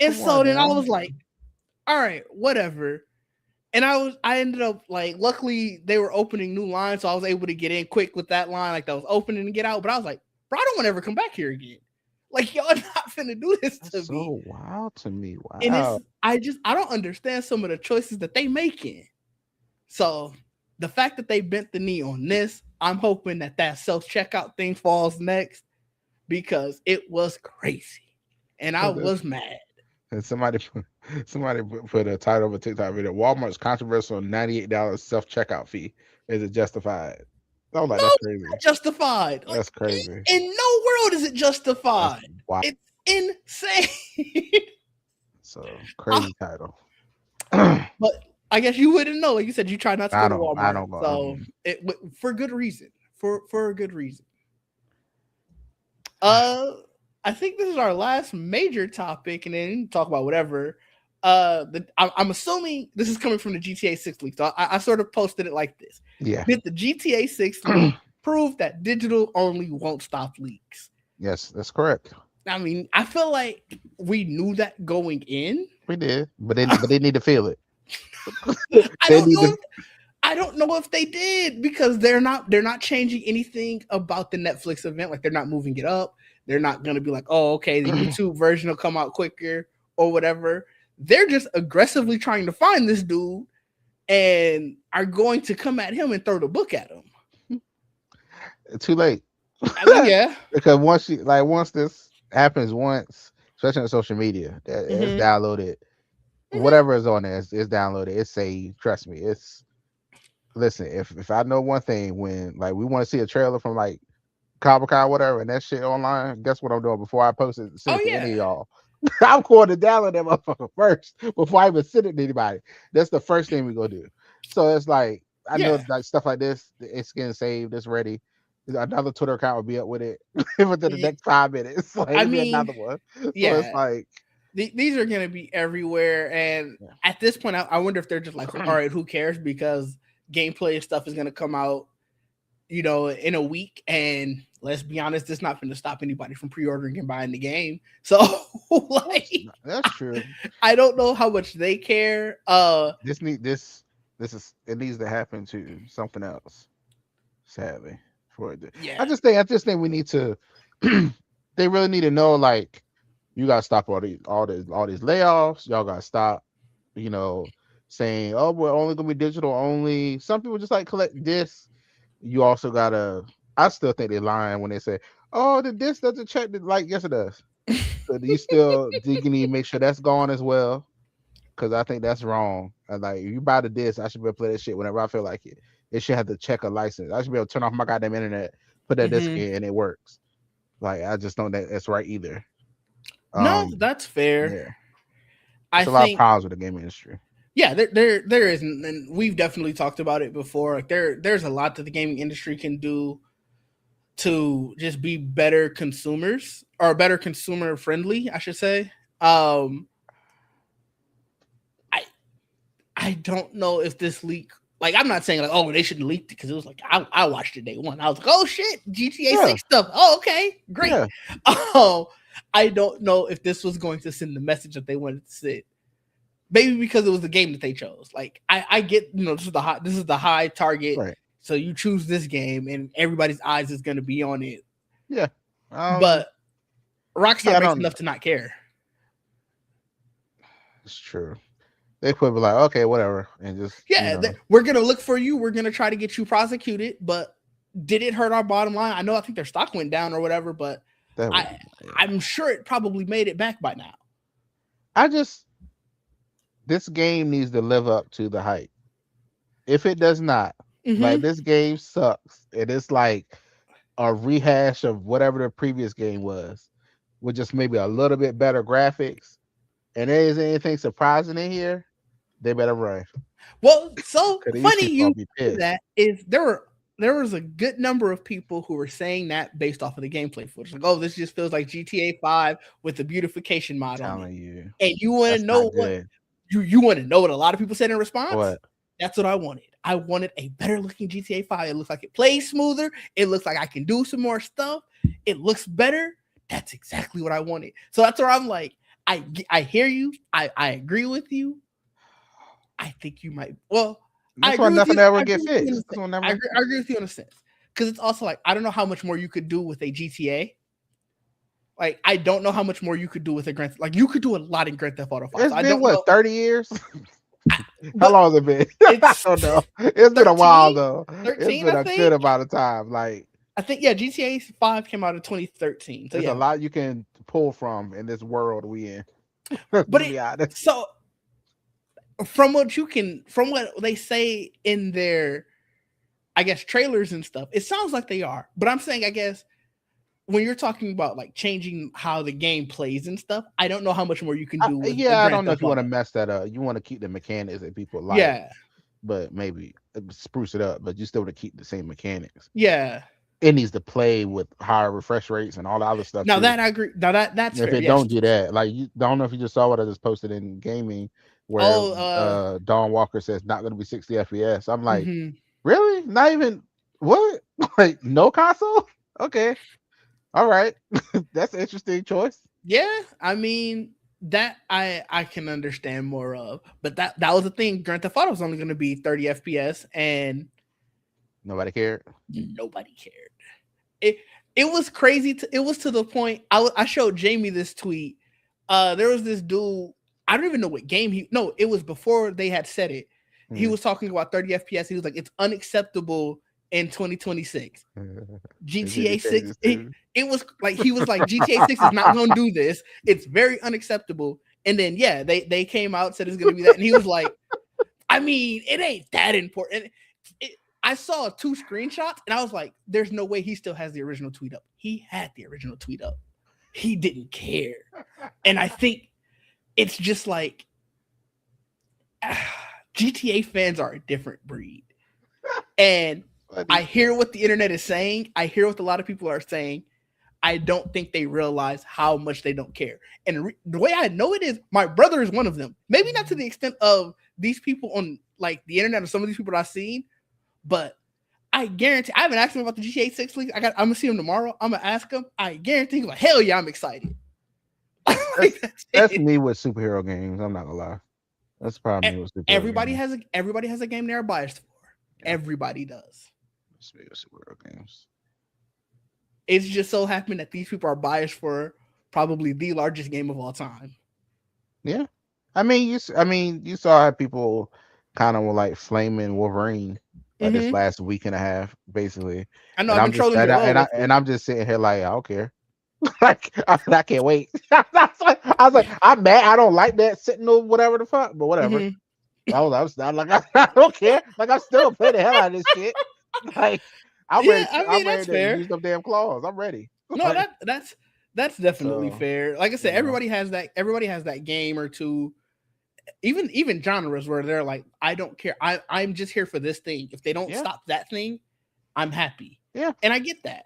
And Come on so then I now. was like, all right, whatever. And I ended up like, luckily they were opening new lines, so I was able to get in quick with that line, like that was opening and get out. But I was like, bro, I don't want to ever come back here again. Like y'all not finna do this That's to me. so wild to me. And Wow. I don't understand some of the choices that they making. So the fact that they bent the knee on this, I'm hoping that that self checkout thing falls next, because it was crazy, and I was mad. And somebody put a title of a TikTok video. Walmart's controversial $98 self checkout fee. Is it justified? I was like, No, that's it's crazy. not justified. Like, That's crazy. in no world is it That's justified. wow. It's insane. So I- crazy title. I but I guess you wouldn't know. Like you said, you try not to go to don't. I Walmart, don't go. so it for good reason. For a good reason. Uh, I think this is our last major topic, and then talk about whatever. I'm assuming this is coming from the GTA 6 leak. So I sort of posted it like this: Yeah. did the GTA 6 leak prove that digital only won't stop leaks? Yes, that's correct. I mean, I feel like we knew that going in. We did, but they need to feel it. I They don't need know. to. I don't know if they did, because they're not changing anything about the Netflix event. Like they're not moving it up. They're not gonna be like, oh, okay, the YouTube version will come out quicker or whatever. They're just aggressively trying to find this dude and are going to come at him and throw the book at him. Too late. I mean, yeah. Because once this happens once, especially on social media, that it's Mm-hmm. downloaded. Mm-hmm. Whatever is on there, it's downloaded. It's saved. Trust me. It's listen. If I know one thing, when like we want to see a trailer from like Comic Con, whatever, and that shit online, guess what I'm doing before I post it, send Oh it to any yeah. of y'all. I'm going to download that motherfucker first before I even send it to anybody. That's the first thing we gonna do. So it's like I know Yeah. like stuff like this, it's getting saved, it's ready. Another Twitter account will be up with it within the next 5 minutes. Like I it'll be mean, another one. So it's yeah. like These are going to be everywhere. And yeah. at this point, I wonder if they're just like, all right, who cares? Because gameplay and stuff is going to come out, in a week. And let's be honest, it's not going to stop anybody from pre-ordering and buying the game. So, like, That's true. I don't know how much they care. It needs to happen to something else. Sadly, for it. Yeah. I just think we need to. They really need to know like you gotta stop all these layoffs. Y'all gotta stop. You know, saying oh we're only gonna be digital only. Some people just like collect this. You also gotta. I still think they're lying when they say Oh, the disc doesn't check the like. Yes, it does. So do you still do you need to make sure that's gone as well? Because I think that's wrong. Like, if you buy the disc, I should be able to play that shit whenever I feel like it. It should have to check a license. I should be able to turn off my goddamn internet, put that disc Hmm. in, and it works. Like, I just don't think that's right either. No, Um, that's fair. yeah, I it's a lot of think problems with the gaming industry. yeah, there is, and we've definitely talked about it before. Like there's a lot that the gaming industry can do to just be better consumers or better consumer friendly, I should say. Um, I I don't know if this leak. Like, I'm not saying like, oh, they shouldn't leak it because it was like I watched it day one. I was like, oh shit, GTA Yeah, 6 stuff. Oh, okay, great. yeah, Oh, I don't know if this was going to send the message that they wanted to send. Maybe because it was the game that they chose. Like, I get, this is the high target, right. so you choose this game, and everybody's eyes is going to be on it. Yeah. But Rockstar Yeah, I makes don't. enough to not care. It's true. They could be like, okay, whatever, and just Yeah, we're gonna look for you. We're gonna try to get you prosecuted. But did it hurt our bottom line? I know. I think their stock went down or whatever, but that would. I Yeah. I'm sure it probably made it back by now. I just this game needs to live up to the hype. If it does not, like, Hmm. this game sucks, and it's like a rehash of whatever the previous game was, with just maybe a little bit better graphics, and there isn't anything surprising in here, they better run. Well, so Because these funny people you gonna be say pissed. that is there was a good number of people who were saying that based off of the gameplay footage. Like, oh, this just feels like GTA 5 with the beautification mod on it. Telling you, And you want to that's not know what good. you want to know what a lot of people said in response? What? That's what I wanted. I wanted a better looking GTA 5. It looks like it plays smoother. It looks like I can do some more stuff. It looks better. That's exactly what I wanted. So that's where I'm like, I hear you. I agree with you. I think you might. Well, I That's why agree with nothing you. I ever agree get with you in a fixed. That's sense. why never. I agree with you in a sense. Because it's also like I don't know how much more you could do with a GTA. Like, I don't know how much more you could do with a Grand. Like, you could do a lot in Grand Theft Auto 5. It's So I been don't what, know. 30 years? How But long has it been? I it's don't know. It's been a while 13, though. It's 13, been I a good think. amount of time. Like, I think yeah, GTA 5 came out in 2013. So there's a yeah, lot you can pull from in this world we in. Let's but be honest. so from what they say in their, I guess, trailers and stuff, it sounds like they are. But I'm saying, I guess, when you're talking about like changing how the game plays and stuff, I don't know how much more you can do with a Yeah, I Grand don't know if Theft you want to Auto. mess that up. You want to keep the mechanics that people like, Yeah, but maybe spruce it up. But you still want to keep the same mechanics. yeah. It needs to play with higher refresh rates and all the other stuff Now too. that I agree. Now that's If fair. it Yes. don't do that, like, you don't know if you just saw what I just posted in gaming, where Oh, Dawn Walker says not going to be 60 FPS. I'm like, mhm. really? Not even what? Like, no console? Okay, all right, that's an interesting choice. Yeah. I mean, that I can understand more of, but that was the thing. Grand Theft Auto was only going to be 30 FPS, and Nobody cared. nobody cared. It it was crazy. It was to the point. I showed Jamie this tweet. There was this dude. I don't even know what game he. No, it was before they had said it. He Mhm. was talking about 30 FPS. He was like, it's unacceptable in 2026. Is it the GTA 6. changes too? It was like he was like GTA 6 is not going to do this. It's very unacceptable. And then yeah, they came out, said it's going to be that, and he was like, I mean, it ain't that important. I saw two screenshots and I was like, there's no way he still has the original tweet up. He had the original tweet up. He didn't care. And I think it's just like GTA fans are a different breed. And I hear what the internet is saying. I hear what a lot of people are saying. I don't think they realize how much they don't care. And the way I know it is my brother is one of them. Maybe not to the extent of these people on like the internet or some of these people I've seen, but I guarantee I haven't asked him about the GTA 6 leak. I'm gonna see him tomorrow. I'm gonna ask him. I guarantee he's like, hell yeah, I'm excited. That's, Like, that's me with superhero games. I'm not gonna lie. That's probably me with superhero games. Everybody has a game they're biased for. Yeah. Everybody does. That's me with superhero games. It's just so happened that these people are biased for probably the largest game of all time. Yeah, I mean, you saw how people kind of were like flaming Wolverine. like this Mm-hmm. last week and a half, basically. I know And I've I'm been just trolling Joel with and it. I'm just sitting here like I don't care. Like I can't wait. I was like, I'm mad. I don't like that Sentinel, whatever the fuck, but whatever. Mm-hmm. I was not like I don't care. Like I'm still playing the hell out of this shit. Like Yeah, I I'm mean that's ready to fair. use them damn claws. I'm ready. No, Like that's definitely so, fair. Like I said, you know. everybody has that. Everybody has that game or two. Even genres where they're like, I don't care. I'm just here for this thing. If they don't Yeah, stop that thing, I'm happy, yeah. and I get that.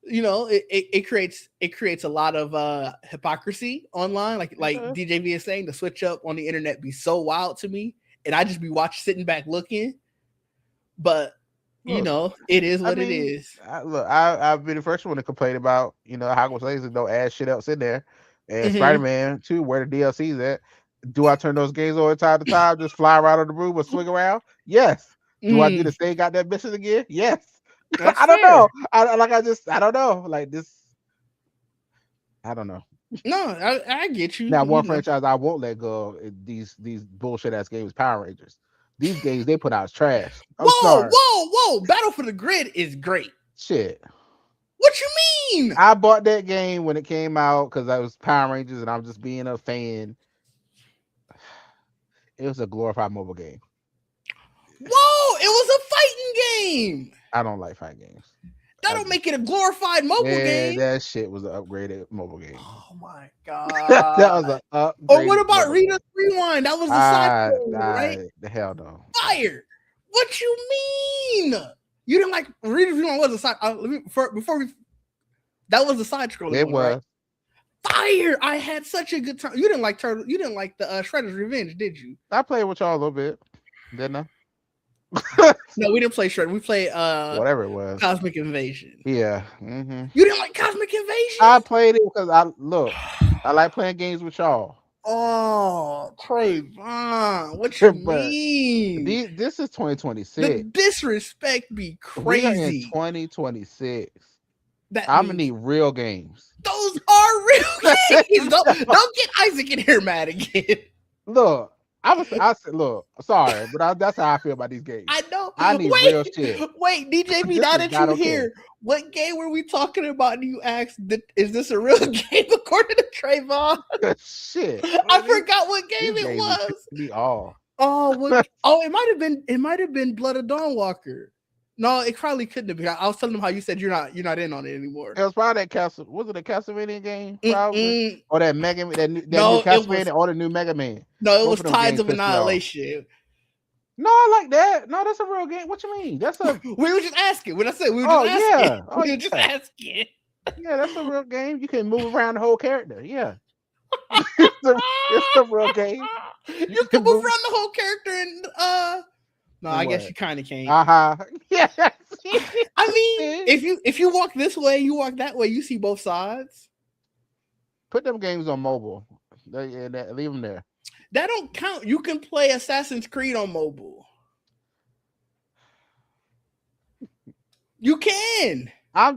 It creates a lot of hypocrisy online. It Like does. DJV is saying, the switch up on the internet be so wild to me, and I just be sitting back looking. But Look, it is I what it mean, is. I've been the first one to complain about, Hogwarts Legacy don't add shit else in there. And Mm-hmm. Spider-Man 2, where the DLC's at. Do I turn those games on time to time, just fly around on the room or swing around? Yes. Do I do the Mm, same goddamn mission again? Yes. that's I don't know. fair. I don't know. Like this, I don't know. No, I get you. Now, one franchise I won't let go of these bullshit ass games, Power Rangers. These games they put out is trash. I'm Whoa, sorry. whoa, whoa! Battle for the Grid is great. Shit. What you mean? I bought that game when it came out because I was Power Rangers and I'm just being a fan. It was a glorified mobile game. Whoa! It was a fighting game. I don't like fighting games. That don't make it a glorified mobile Yeah, game. that shit was an upgraded mobile game. Oh my That god! was an Or what upgraded about mobile game. Rita's Rewind? That was the side right? The hell no. Fire! What you mean? You didn't like Rita's Rewind? Was a side? Before we, that was the side scrolling It one, right? was. Fire! I had such a good time. You didn't like Turtle. You didn't like the Shredder's Revenge, did you? I played with y'all a little bit, didn't I? No, we didn't play Shredder. We played Whatever it was. Cosmic Invasion. Yeah. You didn't like Cosmic Invasion? I played it because I like playing games with y'all. Oh, Trayvon, what you mean? This is The 2026. disrespect be We are in crazy. 2026. That I'm gonna means need real games. those are real games. Don't get Isaac in here mad again. Look, I said, look, sorry, but that's how I feel about these games. I know. I need real shit. Wait, DJB, This now is that not you okay. here, what game were we talking about? And you asked, is this a real game according to Trayvon? Shit. I forgot what game These it games was. be all. Oh, it might have been Blood of Dawnwalker. No, it probably couldn't have been. I was telling them how you said you're not in on it anymore. It was probably that Castle. Was it a Castlevania game? Probably. Or that Mega that new No, Castlevania or the new Mega Man. No, it Both was of them Tides games of pissed me off. Annihilation. No, I like that. No, that's a real game. What you mean? That's a We were just asking. When I said we were just asking. yeah. Oh, we were just asking. Yeah, that's a real game. You can move around the whole character. Yeah. it's a real game. You can move around the whole character and no, I guess you kind of can't. Yeah. I mean, if you walk this way, you walk that way, you see both sides. Put them games on mobile. Leave them there. That don't count. You can play Assassin's Creed on mobile. You can. I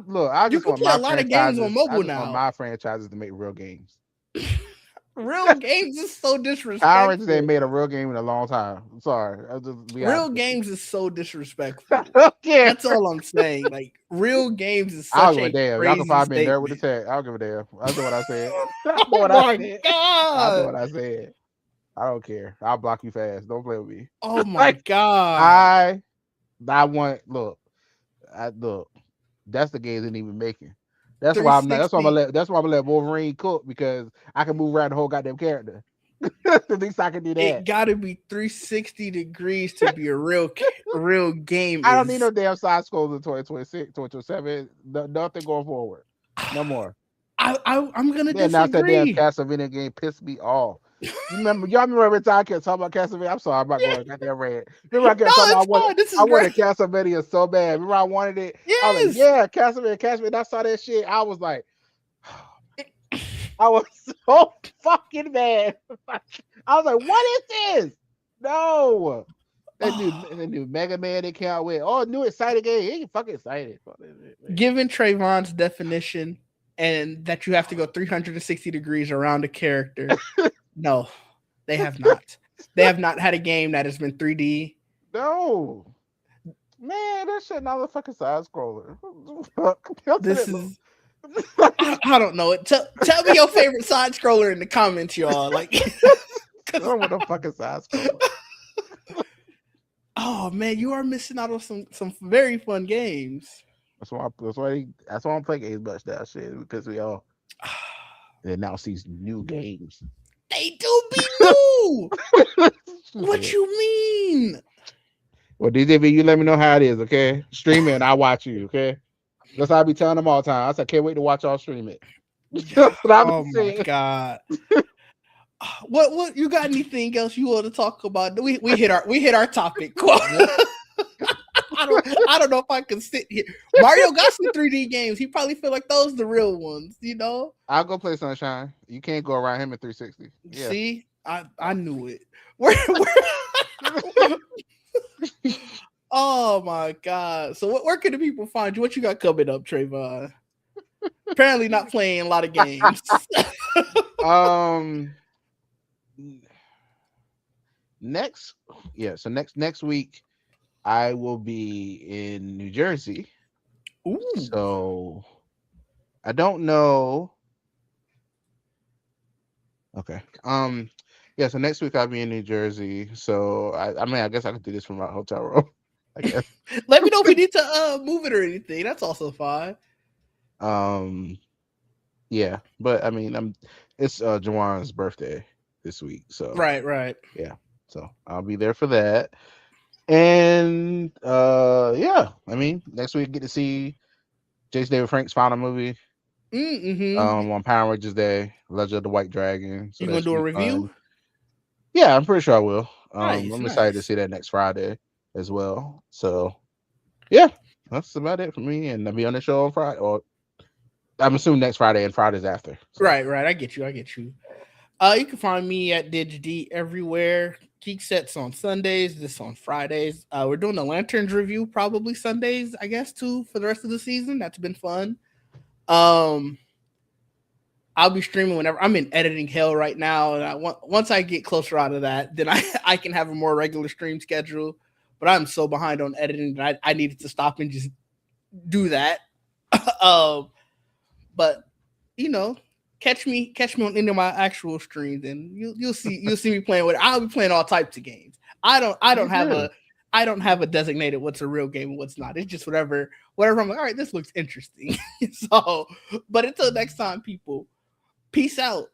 just can want play my a lot of games on mobile I just now. want my franchises to make real games. Real games is so disrespectful. Power Rangers ain't made a real game in a long time. I'm sorry. I'll just be real honest. games is so disrespectful. Okay. That's all I'm saying. Like real games is I'll such give a damn. crazy Y'all can find me statement. there with the tag. I'll give a damn. That's what I said. Oh my I god! know what I said. I don't care. I'll block you fast. Don't play with me. Oh my god! I want look. That's the game they didn't even making. That's why I'm not. That's why I'm gonna let Wolverine cook because I can move around the whole goddamn character. At least I can do that. It gotta be 360 degrees to be a real game. I don't need no damn side scrolls in 2026, 2027. Nothing going forward. No more. I'm gonna disagree. Now that damn Castlevania game pissed me off. Y'all remember every time I kept talking about Castlevania? I'm sorry, I'm not going goddamn red. Remember I kept talking about I wanted Castlevania so bad. Remember I wanted it? Yes. I was like, yeah, Castlevania. I saw that shit. I was like, I was so fucking mad. I was like, what is this? No. That new Mega Man they can't wait. Oh, new exciting game. He ain't fucking excited. Given Trayvon's definition and that you have to go 360 degrees around a character, no, they have not. They have not had a game that has been 3D. No. Man, that shit not a fucking side scroller. Fuck. This is I don't know it. Tell me your favorite side scroller in the comments, y'all. Like, Show with a fucking side scroller. oh man, you are missing out on some very fun games. That's why I'm playing Ace Butch that shit because we all announce these new games. They do be new. What you mean? Well, DJB, you let me know how it is, okay? Stream it and I watch you, okay? That's how I be telling them all the time. I said, can't wait to watch y'all stream it. That's what I've Oh been my saying. god. What you got anything else you want to talk about? We hit our topic. I don't know if I can sit here. Mario got some 3D games. He probably feel like those the real ones, you know? I'll go play Sunshine. You can't go around him at 360. Yeah. See? I knew it. Oh my god. So where can the people find you? What you got coming up, Trayvon? Apparently not playing a lot of games. So next week I will be in New Jersey. Ooh. So I don't know. Okay. Yeah, so next week I'll be in New Jersey. So I mean I guess I could do this from my hotel room. I guess. Let me know if we need to move it or anything. That's also fine. Yeah, but I mean it's Jawan's birthday this week. So Right. Yeah. So I'll be there for that. And yeah, I mean next week get to see Jason David Frank's final movie. On Power Rangers Day, Legend of the White Dragon. So you gonna do a review? Fun. Yeah, I'm pretty sure I will. Nice, I'm excited to see that next Friday as well. So yeah, that's about it for me. And I'll be on the show on Friday, or I'm assuming next Friday and Fridays after. So. Right. I get you. You can find me at DigD everywhere. Geek Sets on Sundays, this on Fridays. We're doing the Lanterns review probably Sundays, I guess, too, for the rest of the season. That's been fun. I'll be streaming whenever I'm in editing hell right now, and once I get closer out of that, then I can have a more regular stream schedule. But I'm so behind on editing that I needed to stop and just do that. But you know, catch me on any of my actual streams, and you'll see me playing with. I'll be playing all types of games. I don't have a designated what's a real game and what's not. It's just whatever. I'm like, all right, this looks interesting. So, but until next time, people, peace out.